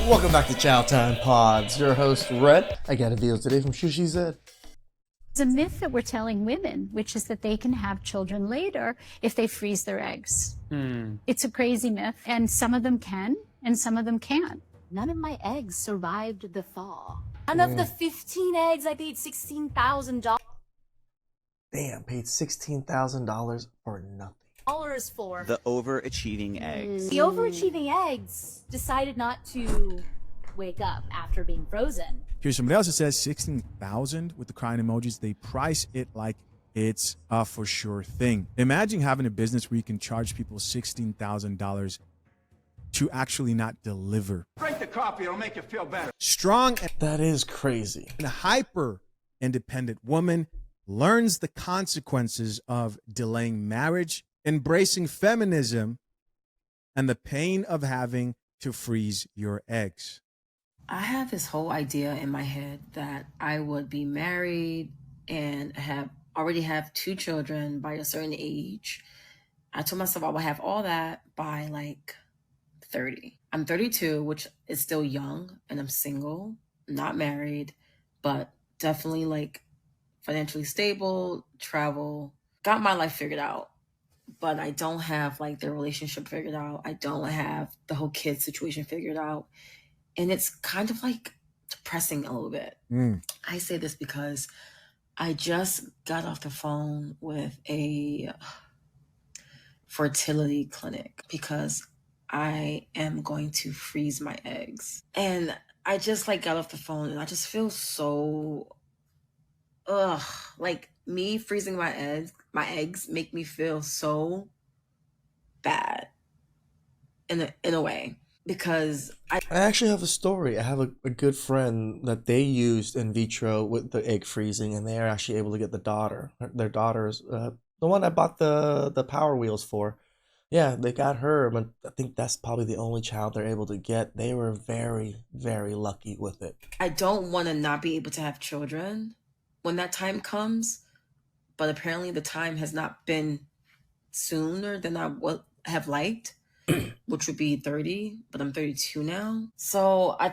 Welcome back to Chow Time Pods. Your host, Red. I got a deal today from ChishaZed. It's a myth that we're telling women, which is that they can have children later if they freeze their eggs. It's a crazy myth, and some of them can, and some of them can't. None of my eggs survived the thaw. None of the 15 eggs I paid $16,000 Damn, paid $16,000 for nothing. for. The overachieving eggs. The overachieving eggs decided not to wake up after being frozen. Here's somebody else that says 16,000 with the crying emojis. They price it like it's a for sure thing. Imagine having a business where you can charge people $16,000 to actually not deliver. Drink the coffee, it'll make you feel better. Strong That is crazy. and hyper independent woman learns the consequences of delaying marriage, embracing feminism, and the pain of having to freeze your eggs. I have this whole idea in my head that I would be married and already have 2 children by a certain age. I told myself I would have all that by like 30. I'm 32, which is still young, and I'm single, not married, but definitely like financially stable, travel, got my life figured out. But I don't have like the relationship figured out. I don't have the whole kid situation figured out. And it's kind of like depressing a little bit. I say this because I just got off the phone with a fertility clinic because I am going to freeze my eggs. And I just like got off the phone and I just feel so, like me freezing my eggs make me feel so bad in a way. Because I actually have a story. I have a good friend that they used in vitro with the egg freezing, and they are actually able to get their daughter's, the one I bought the Power Wheels for. Yeah, they got her, but I think that's probably the only child they're able to get. They were very, very lucky with it. I don't want to not be able to have children when that time comes, but apparently the time has not been sooner than I would have liked. Which would be 30, but I'm 32 now. So I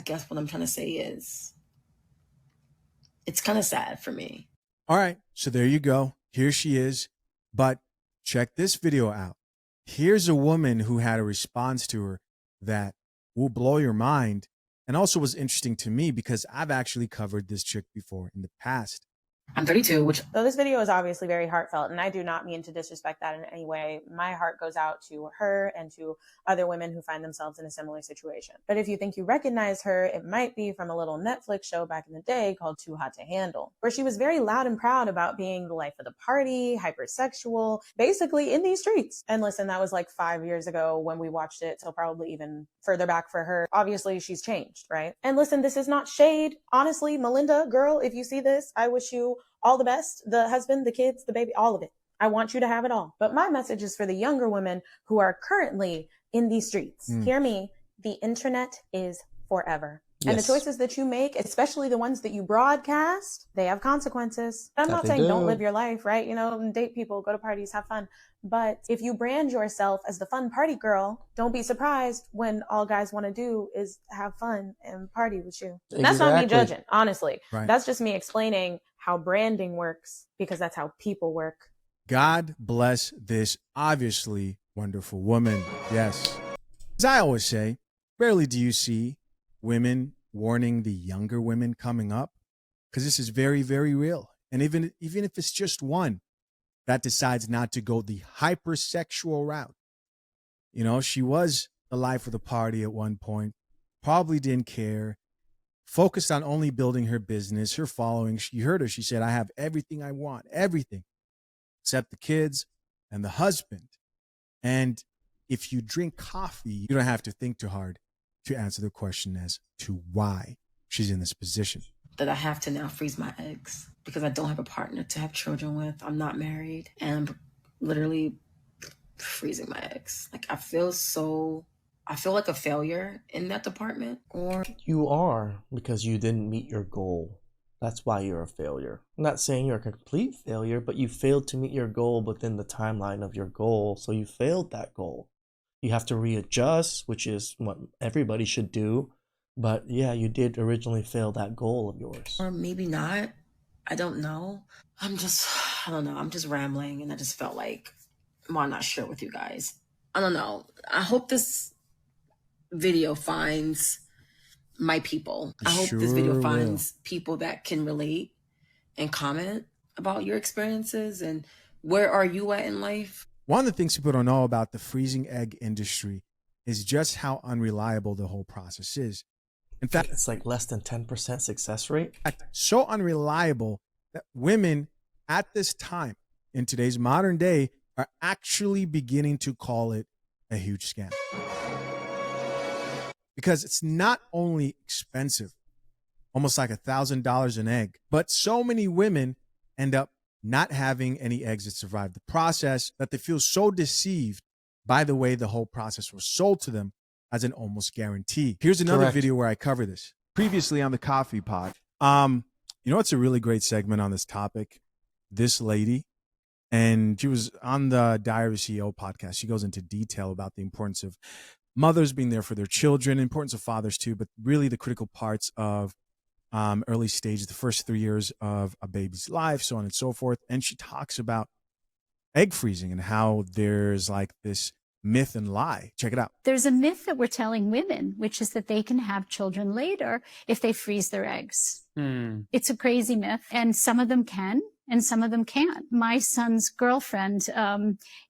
guess what I'm trying to say is it's kind of sad for me. All right, so there you go. Here she is. But check this video out. Here's a woman who had a response to her that will blow your mind and also was interesting to me because I've actually covered this chick before in the past. I'm 32, So this video is obviously very heartfelt, and I do not mean to disrespect that in any way. My heart goes out to her and to other women who find themselves in a similar situation. But if you think you recognize her, it might be from a little Netflix show back in the day called Too Hot to Handle, where she was very loud and proud about being the life of the party, hypersexual, basically in these streets. And listen, that was like 5 years ago when we watched it, so probably even further back for her. Obviously, she's changed, right? And listen, this is not shade. Honestly, Melinda, girl, if you see this, I wish you all the best, the husband, the kids, the baby, all of it. I want you to have it all. But my message is for the younger women who are currently in these streets. Hear me, the internet is forever. And the choices that you make, especially the ones that you broadcast, they have consequences. I'm not saying don't live your life, right? You know, date people, go to parties, have fun. But if you brand yourself as the fun party girl, don't be surprised when all guys want to do is have fun and party with you. Exactly. That's not me judging, honestly. Right. That's just me explaining how branding works because that's how people work. God bless this obviously wonderful woman. Yes. As I always say, rarely do you see women warning the younger women coming up, because this is very, very real. And even if it's just one that decides not to go the hypersexual route, you know, she was the life of the party at one point, probably didn't care, focused on only building her business, her following. You heard her. She said, I have everything I want, everything except the kids and the husband. And if you drink coffee, you don't have to think too hard to answer the question as to why she's in this position. That I have to now freeze my eggs because I don't have a partner to have children with. I'm not married, and I'm literally freezing my eggs. Like I feel like a failure in that department. Or You are, because you didn't meet your goal. That's why you're a failure. I'm not saying you're a complete failure, but you failed to meet your goal within the timeline of your goal, so you failed that goal. you have to readjust, which is what everybody should do. But yeah, you did originally fail that goal of yours. Or maybe not. I don't know. I don't know. I'm just rambling, and I just felt like, why not share with you guys? I don't know. I hope this video finds my people. I hope this video finds people that can relate and comment about your experiences and where are you at in life. One of the things people don't know about the freezing egg industry is just how unreliable the whole process is. In fact, it's like less than 10% success rate. So unreliable that women at this time in today's modern day are actually beginning to call it a huge scam. Because it's not only expensive, almost like $1,000 an egg, but so many women end up not having any eggs that survive the process that they feel so deceived by the way the whole process was sold to them as an almost guarantee. Here's another video where I cover this. Previously on the Coffee Pod. You know, it's a really great segment on this topic. This lady, and she was on the Diary of a CEO podcast. She goes into detail about the importance of mothers being there for their children, importance of fathers too, but really the critical parts of early stages, the first 3 years of a baby's life, so on and so forth. And she talks about egg freezing and how there's like this myth and lie. Check it out. There's a myth that we're telling women, which is that they can have children later if they freeze their eggs. It's a crazy myth, and some of them can and some of them can't. My son's girlfriend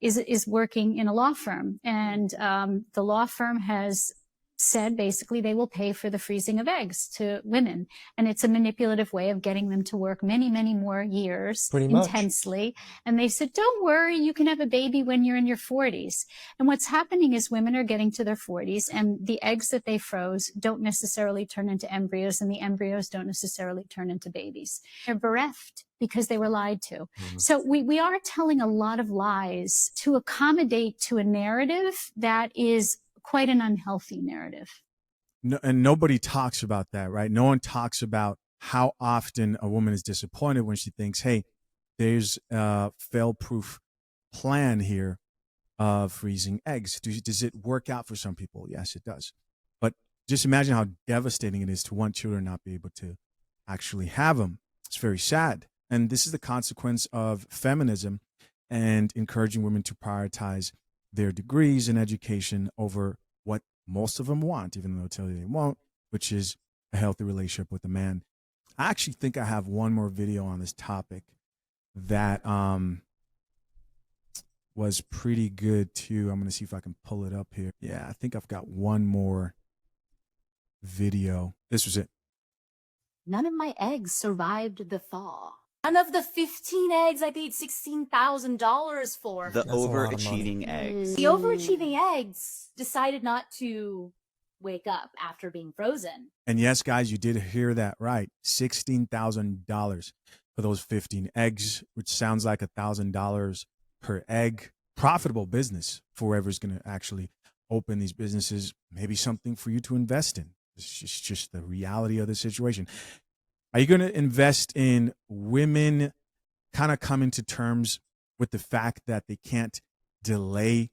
is working in a law firm, and the law firm has said basically they will pay for the freezing of eggs to women. And it's a manipulative way of getting them to work many, many more years intensely. And they said, don't worry, you can have a baby when you're in your 40s. And what's happening is women are getting to their 40s and the eggs that they froze don't necessarily turn into embryos, and the embryos don't necessarily turn into babies. They're bereft because they were lied to. So we are telling a lot of lies to accommodate to a narrative that is quite an unhealthy narrative. No, and nobody talks about that, right? No one talks about how often a woman is disappointed when she thinks, hey, there's a fail-proof plan here of freezing eggs. Does it work out for some people? Yes, it does. But just imagine how devastating it is to want children not be able to actually have them. It's very sad. And this is the consequence of feminism and encouraging women to prioritize their degrees and education over what most of them want, even though they'll tell you they won't, which is a healthy relationship with a man. I actually think I have one more video on this topic that was pretty good too. I'm going to see if I can pull it up here. Yeah, I think I've got one more video. This was it. None of my eggs survived the thaw. None of the 15 eggs I paid $16,000 for. The overachieving eggs. The overachieving eggs decided not to wake up after being frozen. And yes, guys, you did hear that right. $16,000 for those 15 eggs, which sounds like $1,000 per egg. Profitable business for whoever's going to actually open these businesses. Maybe something for you to invest in. It's just the reality of the situation. Are you going to invest in women kind of coming to terms with the fact that they can't delay,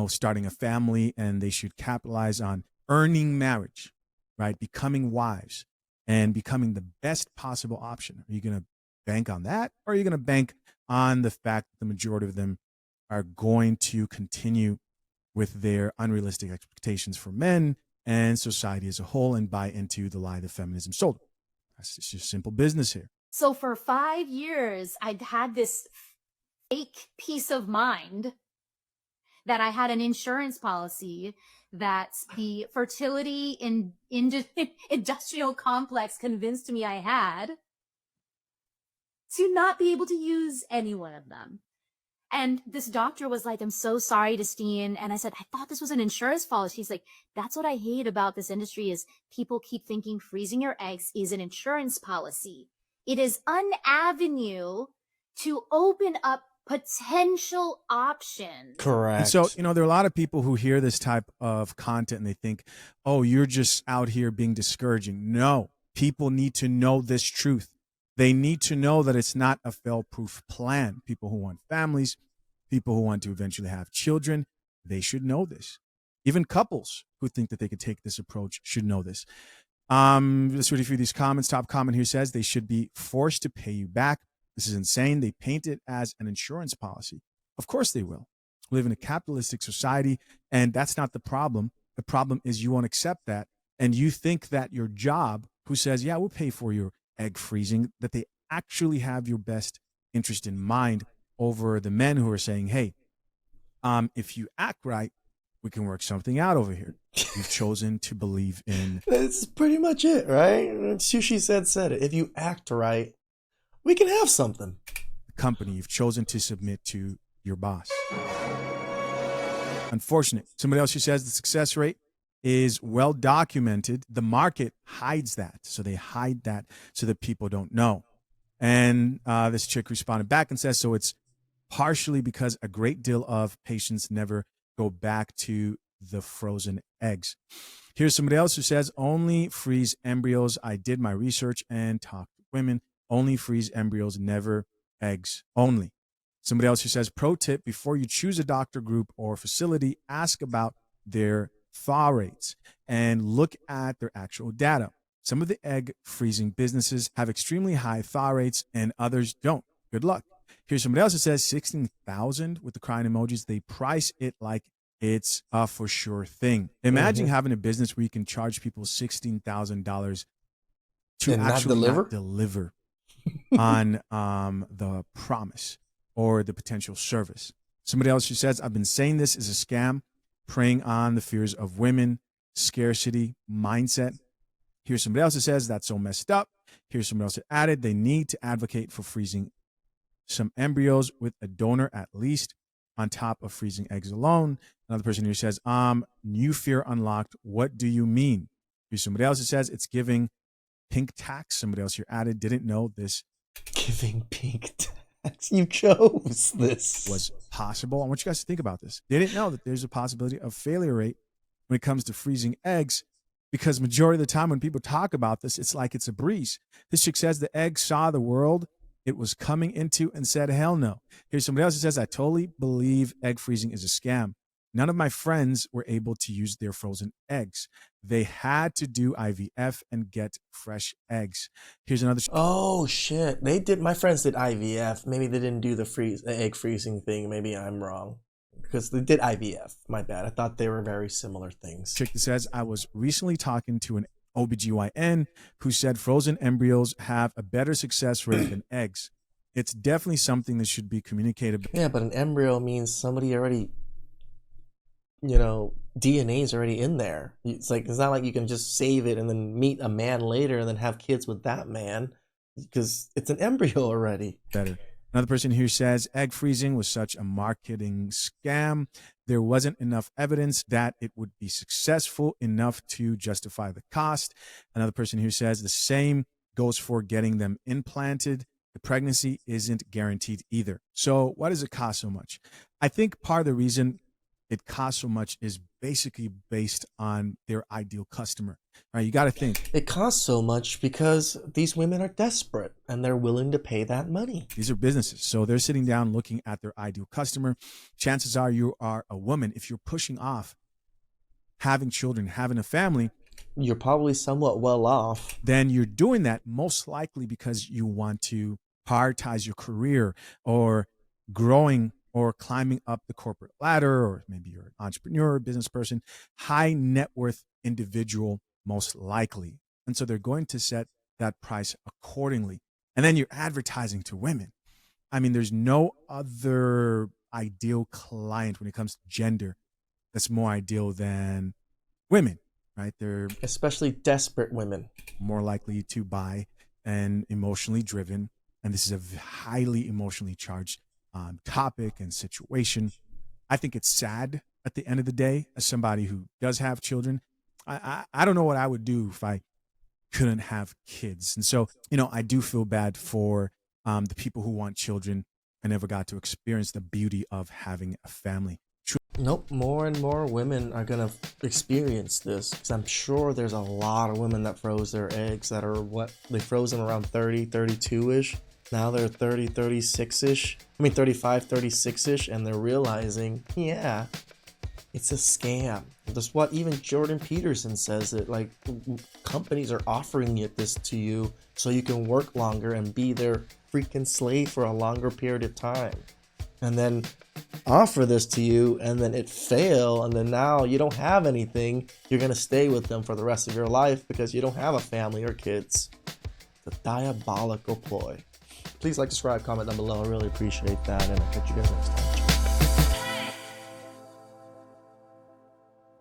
starting a family, and they should capitalize on earning marriage, right? Becoming wives and becoming the best possible option. Are you going to bank on that? Or are you going to bank on the fact that the majority of them are going to continue with their unrealistic expectations for men and society as a whole and buy into the lie that feminism sold? It's just simple business here. So for 5 years, I'd had this fake peace of mind that I had an insurance policy that the fertility industrial complex convinced me I had, to not be able to use any one of them. And this doctor was like, I'm so sorry, Justine. And I said, I thought this was an insurance policy. He's like, that's what I hate about this industry is people keep thinking freezing your eggs is an insurance policy. It is an avenue to open up potential options. Correct. And so, there are a lot of people who hear this type of content and they think, oh, you're just out here being discouraging. No, people need to know this truth. They need to know that it's not a fail-proof plan. People who want families, people who want to eventually have children, they should know this. Even couples who think that they could take this approach should know this. Let's read a few of these comments. Top comment here says they should be forced to pay you back. This is insane. They paint it as an insurance policy. Of course they will. We live in a capitalistic society, and that's not the problem. The problem is you won't accept that, and you think that your job, who says, yeah, we'll pay for your egg freezing, that they actually have your best interest in mind over the men who are saying, hey, if you act right, we can work something out over here. You've chosen to believe in. That's pretty much it, right? ChishaZed said it. If you act right, we can have something. The company you've chosen to submit to your boss. Unfortunate. Somebody else who says the success rate is well documented. The market hides that. So they hide that so that people don't know. And this chick responded back and says, so it's partially because a great deal of patients never go back to the frozen eggs. Here's somebody else who says, only freeze embryos. I did my research and talked to women. Only freeze embryos, never eggs only. Somebody else who says, pro tip, before you choose a doctor group or facility, ask about their thaw rates and look at their actual data. Some of the egg freezing businesses have extremely high thaw rates and others don't. Good luck. Here's somebody else who says 16,000 with the crying emojis. They price it like it's a for sure thing. Imagine having a business where you can charge people $16,000 to and actually not deliver on the promise or the potential service. Somebody else who says, I've been saying this is a scam, preying on the fears of women, scarcity, mindset. Here's somebody else who says, that's so messed up. Here's somebody else that added, they need to advocate for freezing some embryos with a donor at least on top of freezing eggs alone. Another person here says, new fear unlocked. What do you mean? Here's somebody else who says it's giving pink tax. Somebody else here added, didn't know this. Giving pink tax. You chose this. Was possible. I want you guys to think about this. They didn't know that there's a possibility of failure rate when it comes to freezing eggs, because majority of the time when people talk about this, it's like it's a breeze. This chick says the egg saw the world it was coming into and said, hell no. Here's somebody else who says, I totally believe egg freezing is a scam. None of my friends were able to use their frozen eggs. They had to do IVF and get fresh eggs. Here's another. Oh shit! They did. My friends did IVF. Maybe they didn't do the egg freezing thing. Maybe I'm wrong, because they did IVF. My bad. I thought they were very similar things. Chick that says, I was recently talking to an OBGYN who said frozen embryos have a better success rate than eggs. It's definitely something that should be communicated. Yeah, but an embryo means somebody already, DNA is already in there. It's not like you can just save it and then meet a man later and then have kids with that man, because it's an embryo already. Better. Another person here says egg freezing was such a marketing scam. There wasn't enough evidence that it would be successful enough to justify the cost. Another person here says the same goes for getting them implanted. The pregnancy isn't guaranteed either. So why does it cost so much? I think part of the reason it costs so much is basically based on their ideal customer. Right? You got to think. It costs so much because these women are desperate and they're willing to pay that money. These are businesses. So they're sitting down looking at their ideal customer. Chances are you are a woman. If you're pushing off having children, having a family, you're probably somewhat well off. Then you're doing that most likely because you want to prioritize your career or growing or climbing up the corporate ladder, or maybe you're an entrepreneur, business person, high net worth individual, most likely. And so they're going to set that price accordingly. And then you're advertising to women. I mean, there's no other ideal client when it comes to gender that's more ideal than women, right? They're especially desperate women, more likely to buy and emotionally driven. And this is a highly emotionally charged topic and situation. I think it's sad at the end of the day, as somebody who does have children. I don't know what I would do if I couldn't have kids. And so, I do feel bad for the people who want children and never got to experience the beauty of having a family. Nope, more and more women are going to experience this, because I'm sure there's a lot of women that froze their eggs that are they froze them around 30, 32-ish. Now they're 30, 36-ish. 35, 36-ish, and they're realizing, yeah, It's a scam. That's what even Jordan Peterson says, that like companies are offering this to you so you can work longer and be their freaking slave for a longer period of time, and then offer this to you and then it fail, and then now you don't have anything. You're gonna stay with them for the rest of your life because you don't have a family or kids. The diabolical ploy. Please like, subscribe, comment down below. I really appreciate that, and I'll catch you guys next time.